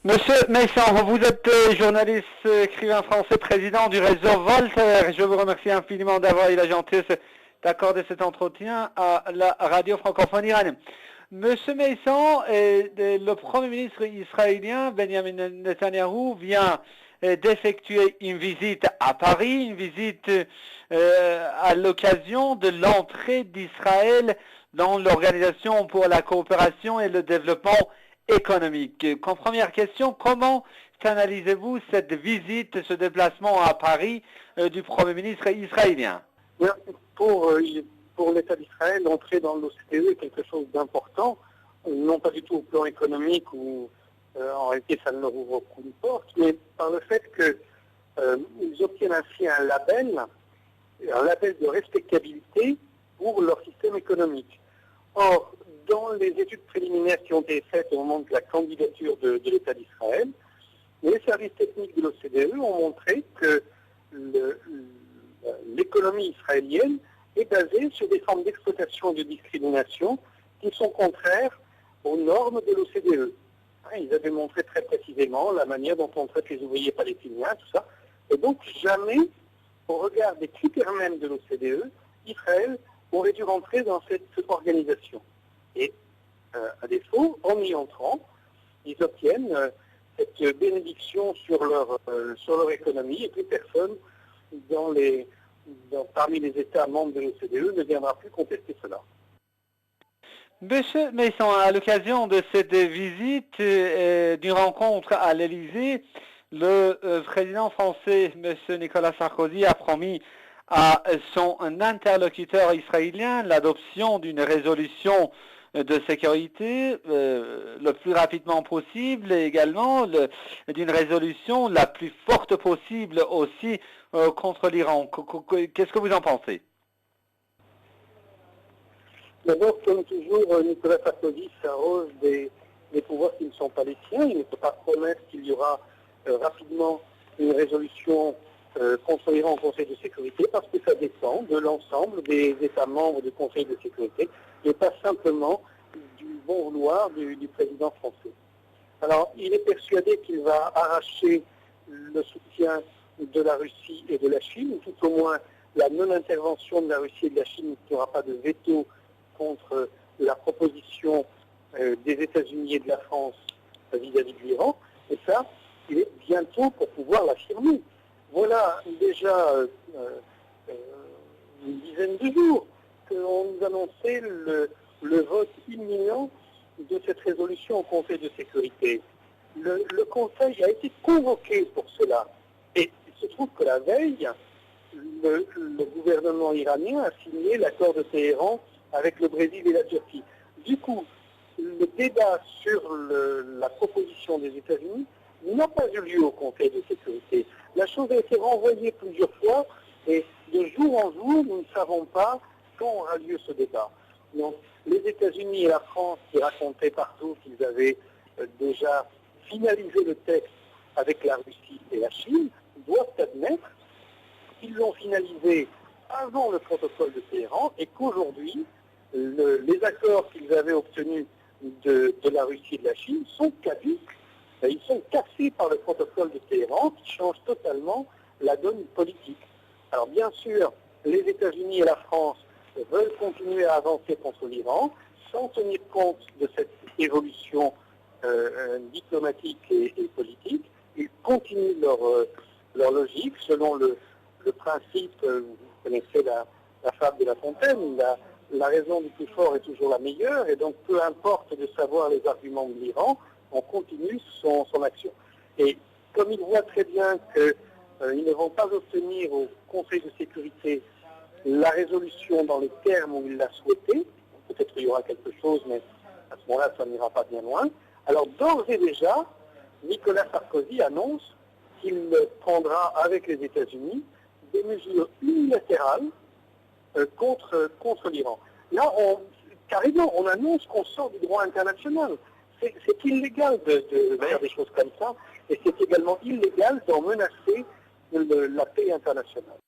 Monsieur Meissan, vous êtes journaliste, écrivain français, président du réseau Voltaire. Je vous remercie infiniment d'avoir eu la gentillesse d'accorder cet entretien à la radio francophone iranienne. Monsieur Meissan, le Premier ministre israélien Benjamin Netanyahu vient d'effectuer une visite à Paris, une visite à l'occasion de l'entrée d'Israël dans l'Organisation pour la coopération et le développement économique. Comme première question, comment analysez-vous cette visite, ce déplacement à Paris du Premier ministre israélien? Pour l'État d'Israël, l'entrée dans l'OCDE est quelque chose d'important, non pas du tout au plan économique où en réalité ça ne leur ouvre aucune porte, mais par le fait qu'ils obtiennent ainsi un label de respectabilité pour leur système économique. Or, dans les études préliminaires qui ont été faites au moment de la candidature de l'État d'Israël, les services techniques de l'OCDE ont montré que l'économie israélienne est basée sur des formes d'exploitation et de discrimination qui sont contraires aux normes de l'OCDE. Ils avaient montré très précisément la manière dont on traite les ouvriers palestiniens, tout ça. Et donc jamais, au regard des critères même de l'OCDE, Israël aurait dû rentrer dans cette organisation. Et à défaut, en y entrant, ils obtiennent cette bénédiction sur leur économie et plus personne parmi les États membres de l'OCDE ne viendra plus contester cela. Monsieur Meissan, à l'occasion de cette visite, d'une rencontre à l'Élysée, le président français, monsieur Nicolas Sarkozy, a promis à son interlocuteur israélien l'adoption d'une résolution de sécurité le plus rapidement possible et également d'une résolution la plus forte possible aussi contre l'Iran. Qu'est-ce que vous en pensez? D'abord, comme toujours, Nicolas Sarkozy s'arroge des pouvoirs qui ne sont pas les siens. Il ne peut pas promettre qu'il y aura rapidement une résolution contre l'Iran au Conseil de sécurité parce que ça dépend de l'ensemble des États membres du Conseil de sécurité et pas simplement du bon vouloir du président français. Alors, il est persuadé qu'il va arracher le soutien de la Russie et de la Chine, ou tout au moins la non-intervention de la Russie et de la Chine, qu'il n'y aura pas de veto contre la proposition des États-Unis et de la France vis-à-vis de l'Iran. Et ça, il est bientôt pour pouvoir l'affirmer. Voilà déjà une dizaine de jours qu'on nous annonçait le vote imminent de cette résolution au Conseil de sécurité. Le Conseil a été convoqué pour cela. Et il se trouve que la veille, le gouvernement iranien a signé l'accord de Téhéran avec le Brésil et la Turquie. Du coup, le débat sur la proposition des États-Unis n'a pas eu lieu au Conseil de sécurité. La chose a été renvoyée plusieurs fois et de jour en jour, nous ne savons pas quand aura lieu ce débat. Donc, les États-Unis et la France, qui racontaient partout qu'ils avaient déjà finalisé le texte avec la Russie et la Chine, doivent admettre qu'ils l'ont finalisé avant le protocole de Téhéran et qu'aujourd'hui, les accords qu'ils avaient obtenus de la Russie et de la Chine sont caducs. Ils sont cassés par le protocole de Téhéran qui change totalement la donne politique. Alors bien sûr, les États-Unis et la France veulent continuer à avancer contre l'Iran sans tenir compte de cette évolution diplomatique et politique. Ils continuent leur logique selon le principe, vous connaissez la fable de La Fontaine, la raison du plus fort est toujours la meilleure, et donc peu importe de savoir les arguments de l'Iran, on continue son action. Et comme ils voient très bien qu'ils ne vont pas obtenir au Conseil de sécurité la résolution dans les termes où ils la souhaitaient, peut-être qu'il y aura quelque chose, mais à ce moment-là, ça n'ira pas bien loin. Alors d'ores et déjà, Nicolas Sarkozy annonce qu'il prendra avec les États-Unis des mesures unilatérales contre l'Iran. Là, carrément, on annonce qu'on sort du droit international. C'est illégal de faire des choses comme ça, et c'est également illégal d'en menacer la paix internationale.